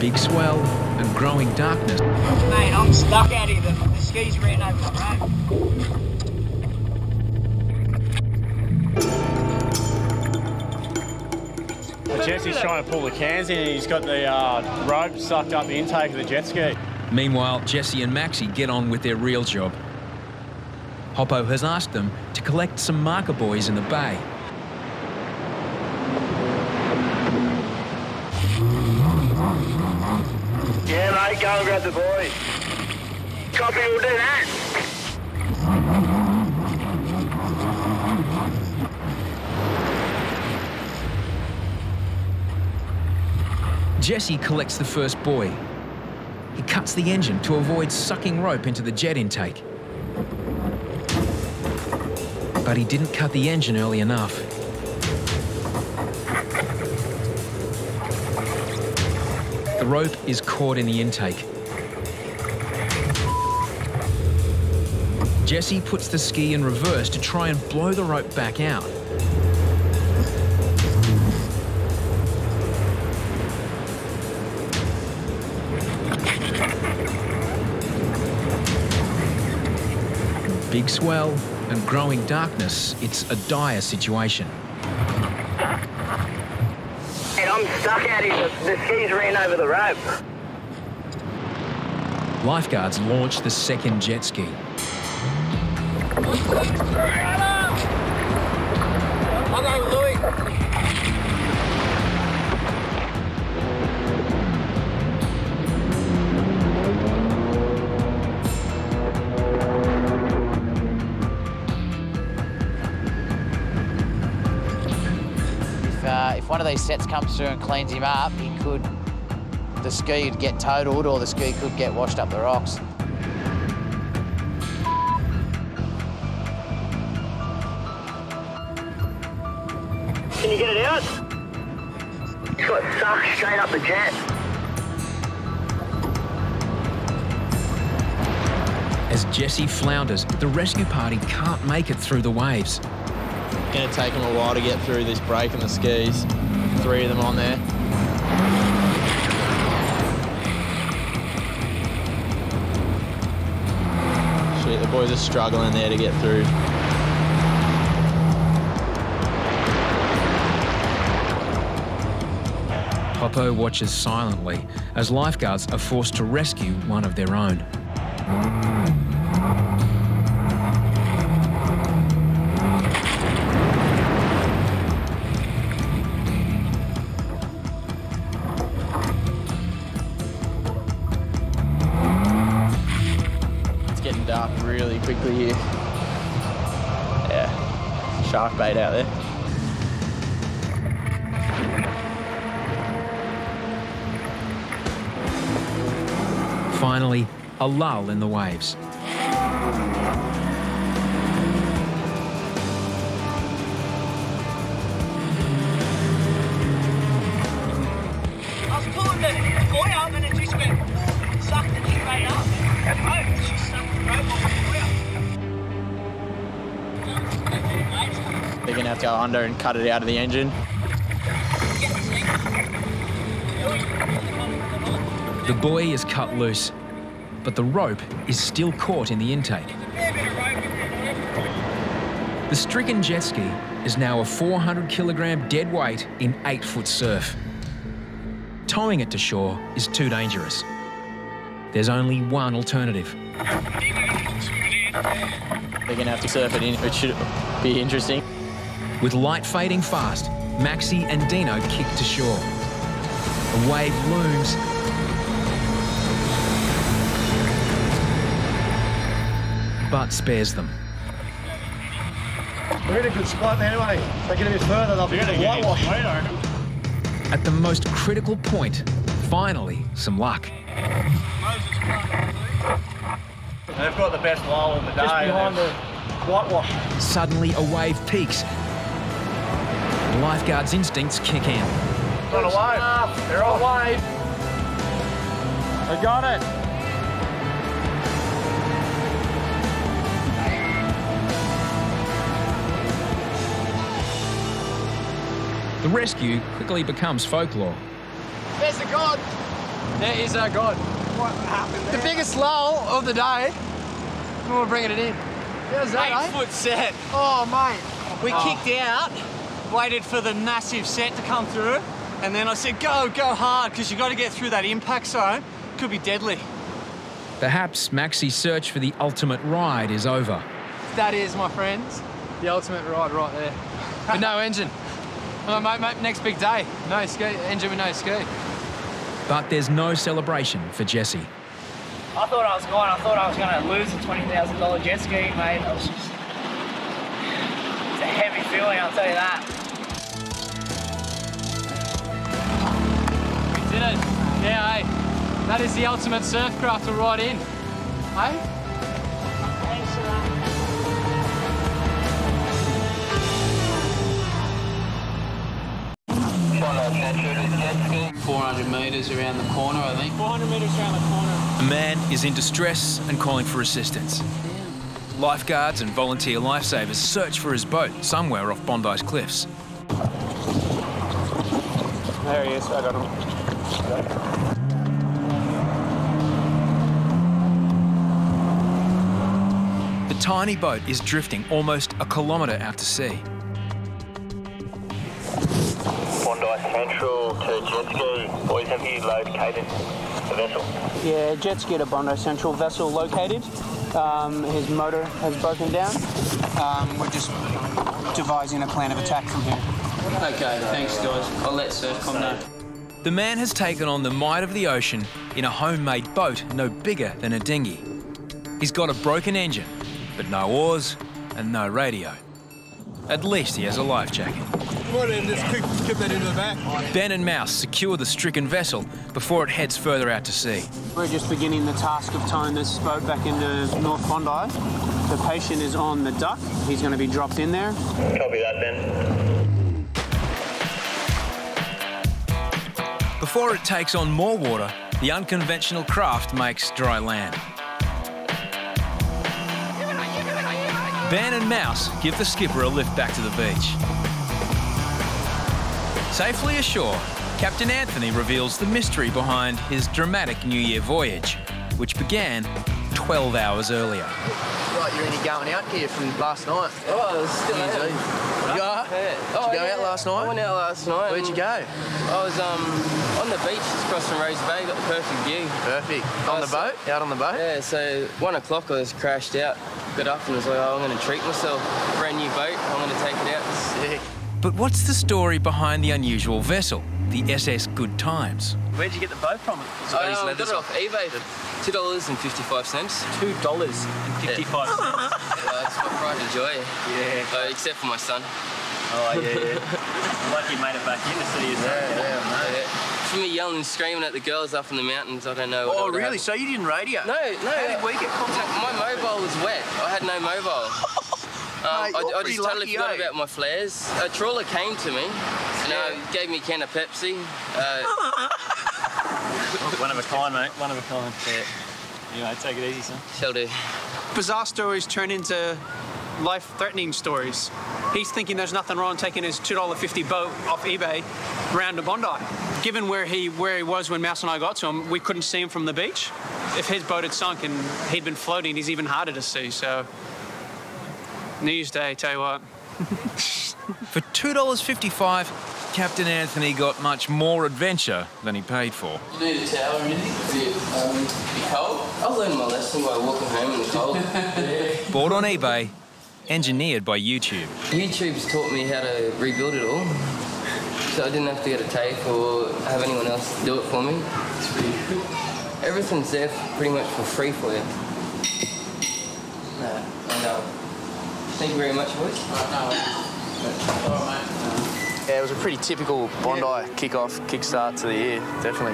Big swell and growing darkness. Mate, I'm stuck out here. The skis ran over the rope. Jesse's trying to pull the cans in and he's got the rope sucked up the intake of the jet ski. Meanwhile, Jesse and Maxi get on with their real job. Hoppo has asked them to collect some marker buoys in the bay. Yeah, mate, go and grab the buoy. Copy, we'll do that. Jesse collects the first buoy. He cuts the engine to avoid sucking rope into the jet intake. But he didn't cut the engine early enough. The rope is caught in the intake. Jesse puts the ski in reverse to try and blow the rope back out. Big swell and growing darkness, it's a dire situation. And I'm stuck out here. The skis ran over the rope. Lifeguards launch the second jet ski. If one of these sets comes through and cleans him up, the ski would get totaled or the ski could get washed up the rocks. Can you get it out? It's got sucked straight up the jet. As Jesse flounders, the rescue party can't make it through the waves. It's going to take them a while to get through this break in the skis. 3 of them on there. Shit, the boys are struggling there to get through. Hoppo watches silently as lifeguards are forced to rescue one of their own. It's getting dark really quickly here. Yeah, shark bait out there. Finally, a lull in the waves. I was pulling the buoy up and it just went, sucked it straight up. And it's just sucked the rope off the buoy. They're going to have to go under and cut it out of the engine. The buoy is cut loose, but the rope is still caught in the intake. The stricken jet ski is now a 400-kilogram dead weight in 8-foot surf. Towing it to shore is too dangerous. There's only one alternative. They're going to have to surf it in, which should be interesting. With light fading fast, Maxi and Deano kick to shore. A wave looms, but spares them. We're in a good spot anyway. If they get a bit further, they'll be getting whitewash. At the most critical point, finally, some luck. They've got the best lull in the day. Just behind the whitewash. Suddenly, a wave peaks. The lifeguard's instincts kick in. Got a wave. They're on a wave. They got it. The rescue quickly becomes folklore. There's the god! There is our God. What happened there? The biggest lull of the day. And we're bringing it in. How's that, 8 foot set. Oh, mate. We kicked out, waited for the massive set to come through, and then I said, go hard, because you got to get through that impact zone. Could be deadly. Perhaps Maxi's search for the ultimate ride is over. That is, my friends, the ultimate ride right there. But no engine. Oh, mate, next big day. No ski, engine with no ski. But there's no celebration for Jesse. I thought I was gone. I thought I was going to lose a $20,000 jet ski, mate. It's a heavy feeling, I'll tell you that. We did it. Yeah, hey. That is the ultimate surf craft to ride in. Hey? Thanks for that. 400 metres around the corner, I think. 400 metres around the corner. A man is in distress and calling for assistance. Lifeguards and volunteer lifesavers search for his boat somewhere off Bondi's cliffs. There he is, I got him. The tiny boat is drifting almost a kilometre out to sea. Bondi Central to jet ski. Boys, have you located the vessel? Yeah, jet ski to Bondi Central, vessel located. His motor has broken down. We're just devising a plan of attack from here. Okay, thanks, guys. I'll let Surfcom know. The man has taken on the might of the ocean in a homemade boat no bigger than a dinghy. He's got a broken engine, but no oars and no radio. At least he has a life jacket. Right in, just keep that into the back. Ben and Mouse secure the stricken vessel before it heads further out to sea. We're just beginning the task of towing this boat back into North Bondi. The patient is on the dock. He's going to be dropped in there. Copy that, Ben. Before it takes on more water, the unconventional craft makes dry land. Ben and Mouse give the skipper a lift back to the beach. Safely ashore, Captain Anthony reveals the mystery behind his dramatic New Year voyage, which began 12 hours earlier. Right, you're only going out here from last night. Oh, it's still You go out? Did you go out last night? I went out last night. Where'd you go? I was on the beach just across from Reidy Bay, got the perfect view. Perfect. On the boat? Out on the boat? Yeah, so 1 o'clock I was crashed out. Got up and was like, oh, I'm going to treat myself. Brand new boat, I'm going to take it out. Sick. But what's the story behind the unusual vessel, the SS Good Times? Where'd you get the boat from? I got it off eBay for $2.55. $2.55. It's my pride and joy. Yeah. Except for my son. Oh, yeah. Lucky you made it back in to see you. Yeah. For me yelling and screaming at the girls up in the mountains, I don't know what Oh, really? happened. So you didn't radio? No. How did we get contact? My mobile was wet. I had no mobile. I just totally forgot about my flares. A trawler came to me and gave me a can of Pepsi. One of a kind, mate. One of a kind. Yeah. Anyway, take it easy, son. Shall do. Bizarre stories turn into life-threatening stories. He's thinking there's nothing wrong taking his $2.50 boat off eBay round to Bondi. Given where he was when Mouse and I got to him, we couldn't see him from the beach. If his boat had sunk and he'd been floating, he's even harder to see, so... New Year's Day, tell you what. For $2.55, Captain Anthony got much more adventure than he paid for. You need a towel or anything? Be cold? I'll learn my lesson by walking home in the cold. Bought on eBay, engineered by YouTube. YouTube's taught me how to rebuild it all. So I didn't have to get a tape or have anyone else do it for me. It's pretty cool. Everything's there pretty much for free for you. I know. Thank you very much, boys. Yeah, it was a pretty typical Bondi kick-start to the year, definitely.